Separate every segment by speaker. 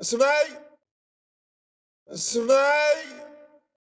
Speaker 1: اسمعي اسمعي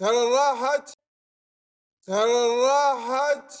Speaker 1: ترى راحت ترى راحت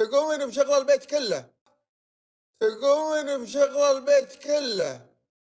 Speaker 1: تقوين بشغل البيت كله تقوين بشغل البيت كله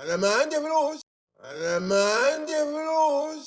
Speaker 1: انا ما عندي فلوس انا ما عندي فلوس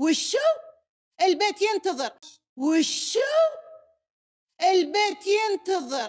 Speaker 2: وشو البيت ينتظر وشو البيت ينتظر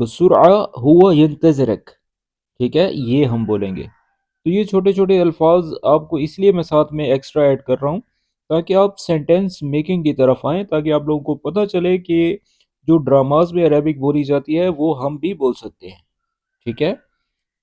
Speaker 3: بسرعہ ہوا ينتظرك، ٹھیک ہے، یہ ہم بولیں گے۔ تو یہ چھوٹے چھوٹے الفاظ آپ کو اس لیے میں ساتھ میں ایکسٹرا ایڈ کر رہا ہوں تاکہ آپ سینٹینس میکنگ کی طرف آئیں، تاکہ آپ لوگوں کو پتہ چلے کہ جو ڈراماز میں عربک بولی جاتی ہے وہ ہم بھی بول سکتے ہیں، ٹھیک ہے۔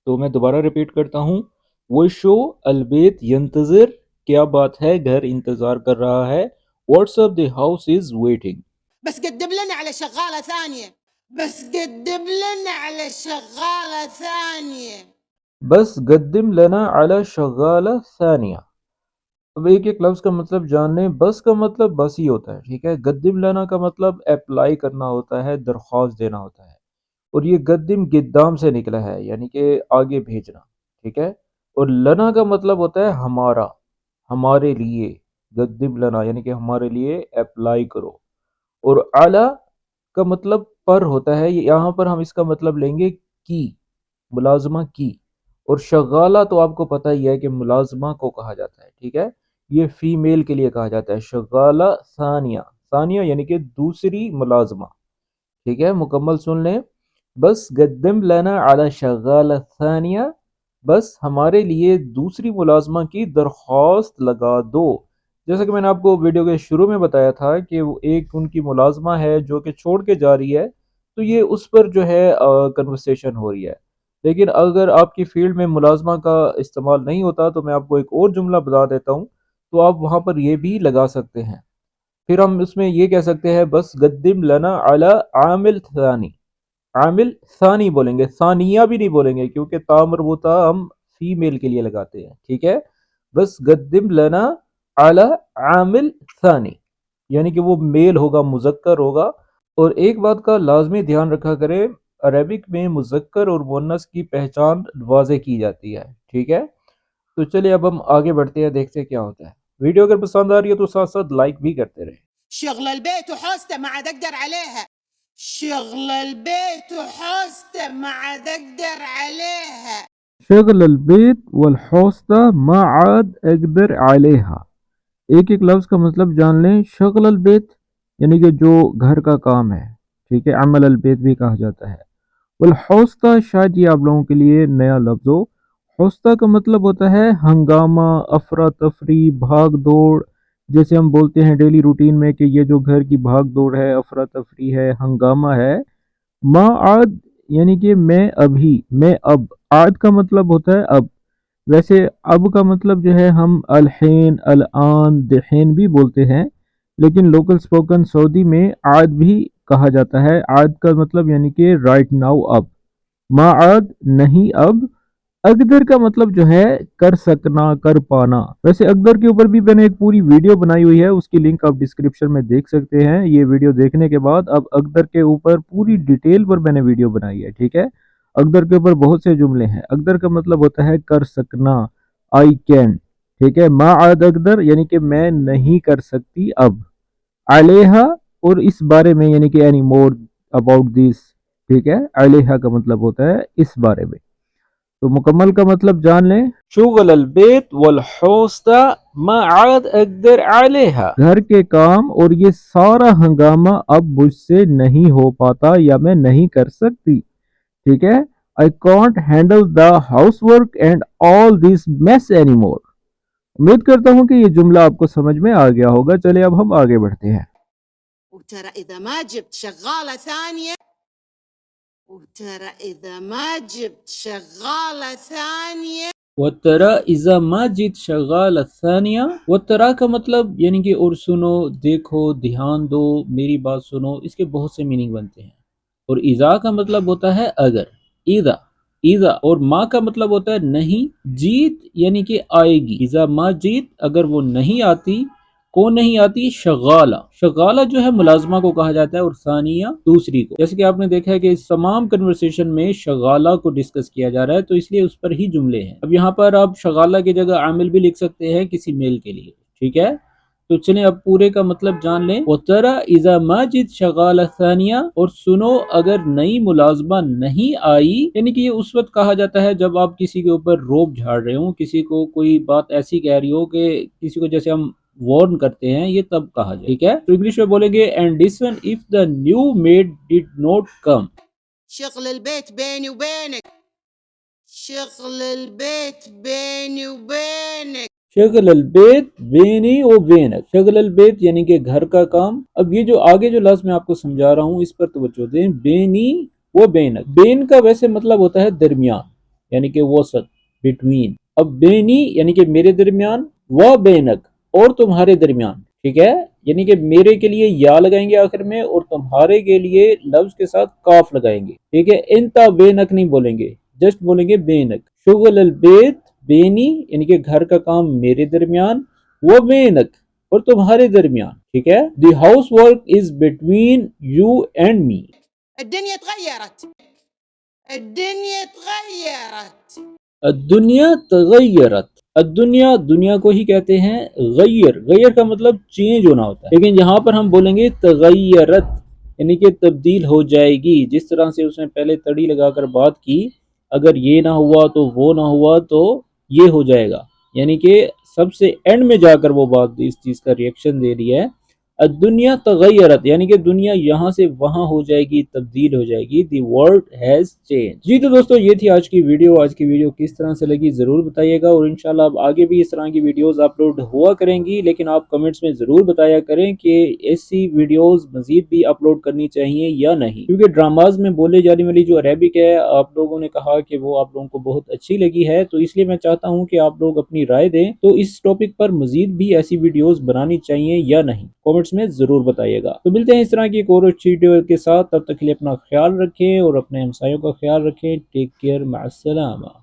Speaker 3: تو میں دوبارہ ریپیٹ کرتا ہوں، وشو البیت ینتظر، کیا بات ہے، گھر انتظار کر رہا ہے، what's up the house is waiting,
Speaker 2: بس قدم لنا على شغالة ثانية. بس قدم لنا على شغالة ثانية.
Speaker 3: بس قدم لنا علی شغالہ ثانیہ۔ اب ایک ایک لفظ کا مطلب جان لیں۔ بس کا مطلب بس ہی ہوتا ہے، ٹھیک ہے۔ قدم لنا کا مطلب اپلائی کرنا ہوتا ہے، درخواست دینا ہوتا ہے، اور یہ قدم قدام سے نکلا ہے یعنی کہ آگے بھیجنا، ٹھیک ہے۔ اور لنا کا مطلب ہوتا ہے ہمارا، ہمارے لیے، قدم لنا یعنی کہ ہمارے لیے اپلائی کرو۔ اور اعلیٰ کا مطلب پر ہوتا ہے، یہاں پر ہم اس کا مطلب لیں گے کی، ملازمہ کی۔ اور شغالہ تو آپ کو پتہ ہی ہے کہ ملازمہ کو کہا جاتا ہے، ٹھیک ہے، یہ فیمیل کے لیے کہا جاتا ہے، شغالہ ثانیہ، ثانیہ یعنی کہ دوسری ملازمہ، ٹھیک ہے۔ مکمل سن لیں، بس قدم لنا علی شغالہ ثانیہ، بس ہمارے لیے دوسری ملازمہ کی درخواست لگا دو۔ جیسا کہ میں نے آپ کو ویڈیو کے شروع میں بتایا تھا کہ وہ ایک ان کی ملازمہ ہے جو کہ چھوڑ کے جا رہی ہے، تو یہ اس پر جو ہے کنورسیشن ہو رہی ہے۔ لیکن اگر آپ کی فیلڈ میں ملازمہ کا استعمال نہیں ہوتا تو میں آپ کو ایک اور جملہ بتا دیتا ہوں، تو آپ وہاں پر یہ بھی لگا سکتے ہیں۔ پھر ہم اس میں یہ کہہ سکتے ہیں، بس قدم لنا علی عامل ثانی، عامل ثانی بولیں گے، ثانیہ بھی نہیں بولیں گے کیونکہ تا مربوطہ ہم فیمیل کے لیے لگاتے ہیں، ٹھیک ہے۔ بس قدم لنا علی عامل ثانی یعنی کہ وہ میل ہوگا، مذکر ہوگا۔ اور ایک بات کا لازمی دھیان رکھا کرے، عربک میں مذکر اور مؤنث کی پہچان واضح کی جاتی ہے، ٹھیک ہے۔ تو چلیے اب ہم آگے بڑھتے ہیں، دیکھتے ہیں کیا ہوتا ہے۔ ویڈیو اگر پسند آ رہی ہے تو ساتھ ساتھ لائک بھی کرتے رہیں۔
Speaker 2: شغل البيت وحوسته ما عاد اقدر عليها. شغل البيت وحوسته ما عاد اقدر عليها.
Speaker 3: شغل البیت والحوسطہ ما عاد اقدر علیہا، ایک ایک لفظ کا مطلب جان لیں۔ شغل البیت یعنی کہ جو گھر کا کام ہے، ٹھیک ہے، عمل البیت بھی کہا جاتا ہے۔ والحوسطہ شاید یہ آپ لوگوں کے لیے نیا لفظ ہو۔ حوسطہ کا مطلب ہوتا ہے ہنگامہ، افراتفری، بھاگ دوڑ، جیسے ہم بولتے ہیں ڈیلی روٹین میں کہ یہ جو گھر کی بھاگ دوڑ ہے، افراتفری ہے، ہنگامہ ہے۔ ما عاد یعنی کہ میں ابھی، میں اب، عاد کا مطلب ہوتا ہے اب۔ ویسے اب کا مطلب جو ہے ہم الحین، الان، دحین بھی بولتے ہیں، لیکن لوکل سپوکن سعودی میں عاد بھی کہا جاتا ہے۔ عاد کا مطلب یعنی کہ رائٹ ناؤ، اب۔ ما عاد نہیں اب۔ اقدر کا مطلب جو ہے کر سکنا، کر پانا۔ ویسے اقدر کے اوپر بھی میں نے ایک پوری ویڈیو بنائی ہوئی ہے، اس کی لنک آپ ڈسکرپشن میں دیکھ سکتے ہیں۔ یہ ویڈیو دیکھنے کے بعد اب اقدر کے اوپر پوری ڈیٹیل پر میں نے ویڈیو بنائی ہے، ٹھیک ہے۔ اقدر کے اوپر بہت سے جملے ہیں۔ اقدر کا مطلب ہوتا ہے کر سکنا، آئی کین، ٹھیک ہے۔ ما عاد اقدر یعنی کہ میں نہیں کر سکتی اب۔ علیہا اور اس بارے میں یعنی کہ اینی مور اباؤٹ دس، ٹھیک ہے۔ علیہا کا مطلب ہوتا ہے اس بارے میں۔ تو مکمل کا مطلب جان لیں، شغل البیت والحوسطہ ما عاد اقدر علیہا، گھر کے کام اور یہ سارا ہنگامہ اب مجھ سے نہیں ہو پاتا یا میں نہیں کر سکتی، ٹھیک ہے۔ I can't handle the housework and all this mess anymore۔ امید کرتا ہوں کہ یہ جملہ آپ کو سمجھ میں آ گیا ہوگا۔ چلے اب ہم آگے بڑھتے ہیں۔
Speaker 2: وترى اذا ما جبت شغالة ثانية، وترى اذا ما جبت شغالة ثانية،
Speaker 3: وَتَرَى إِذَا مَا جِئْتَ شَغَالَ الثَّانِيَةَ، وَتَرَى کا مطلب یعنی کہ اور سنو، دیکھو، دھیان دو، میری بات سنو، اس کے بہت سے میننگ بنتے ہیں۔ اور اذا کا مطلب ہوتا ہے اگر، اذا، اذا، اور ما کا مطلب ہوتا ہے نہیں، جیت یعنی کہ آئے گی، اذا ما جیت اگر وہ نہیں آتی، کون نہیں آتی، شغالہ، شغالہ جو ہے ملازمہ کو کہا جاتا ہے، اور ثانیہ دوسری کو۔ جیسے کہ آپ نے دیکھا ہے کہ اس تمام کنورسیشن میں شغالہ کو ڈسکس کیا جا رہا ہے، تو اس لیے اس پر ہی جملے ہیں۔ اب یہاں پر آپ شغالہ کی جگہ عامل بھی لکھ سکتے ہیں کسی میل کے لیے، ٹھیک ہے۔ تو چلیں اب پورے کا مطلب جان لیں۔ وَتَرَى إِذَا مَا جِئْتَ شَغَالَ الثَّانِيَةَ، اور سنو اگر نئی ملازمہ نہیں آئی، یعنی کہ یہ اس وقت کہا جاتا ہے جب آپ کسی کے اوپر روب جھاڑ رہے ہوں، کسی کو کوئی بات ایسی کہہ رہی ہو کہ کسی کو جیسے ہم وارن کرتے ہیں، یہ تب کہا جائے، ٹھیک ہے۔ تو انگلش میں بولیں گے، and listen if the new made did not come.
Speaker 2: شغل البيت بيني وبينك شغل البيت بيني وبينك
Speaker 3: شغل البیت بینی و بینک، شغل البیت یعنی کہ گھر کا کام۔ اب یہ جو آگے جو لفظ میں آپ کو سمجھا رہا ہوں اس پر توجہ دیں، بینی و بینک۔ بین کا ویسے مطلب ہوتا ہے درمیان، یعنی کہ وسط، بٹوین۔ اب بینی یعنی کہ میرے درمیان، و بینک اور تمہارے درمیان، ٹھیک ہے؟ یعنی کہ میرے کے لیے یا لگائیں گے آخر میں، اور تمہارے کے لیے لفظ کے ساتھ کاف لگائیں گے، ٹھیک ہے؟ انتا بینک نہیں بولیں گے، جسٹ بولیں گے بینک۔ شغل البیت بینی یعنی کہ گھر کا کام میرے درمیان، وہ بینک اور تمہارے درمیان، ٹھیک ہے؟ The house work is between you and me.
Speaker 2: الدنيا تغيرت الدنيا تغيرت
Speaker 3: الدنیا تغیرت، الدنیا دنیا کو ہی کہتے ہیں، غیر، غیر کا مطلب چینج ہونا ہوتا ہے، لیکن یہاں پر ہم بولیں گے تغیرت یعنی کہ تبدیل ہو جائے گی۔ جس طرح سے اس نے پہلے تڑی لگا کر بات کی، اگر یہ نہ ہوا تو وہ نہ ہوا تو یہ ہو جائے گا، یعنی کہ سب سے اینڈ میں جا کر وہ بات اس چیز کا ریئیکشن دے رہی ہے۔ الدنیا تغیرت یعنی کہ دنیا یہاں سے وہاں ہو جائے گی، تبدیل ہو جائے گی۔ The world has change. جی تو دوستو یہ تھی آج کی ویڈیو۔ آج کی ویڈیو کس طرح سے لگی ضرور بتائیے گا، اور انشاءاللہ اب آگے بھی اس طرح کی ویڈیوز اپلوڈ ہوا کریں گی، لیکن آپ کمنٹس میں ضرور بتایا کریں کہ ایسی ویڈیوز مزید بھی اپلوڈ کرنی چاہیے یا نہیں، کیونکہ ڈراماز میں بولے جانے والی جو عربک ہے آپ لوگوں نے کہا کہ وہ آپ لوگوں کو بہت اچھی لگی ہے، تو اس لیے میں چاہتا ہوں کہ آپ لوگ اپنی رائے دیں تو اس ٹاپک پر مزید بھی ایسی ویڈیوز بنانی چاہیے یا نہیں، کمنٹس میں ضرور بتائیے گا۔ تو ملتے ہیں اس طرح کی ایک اور اچھی ویڈیو کے ساتھ، تب تک کے لیے اپنا خیال رکھیں اور اپنے ہمسایوں کا خیال رکھیں۔ ٹیک کیئر، مع السلامہ۔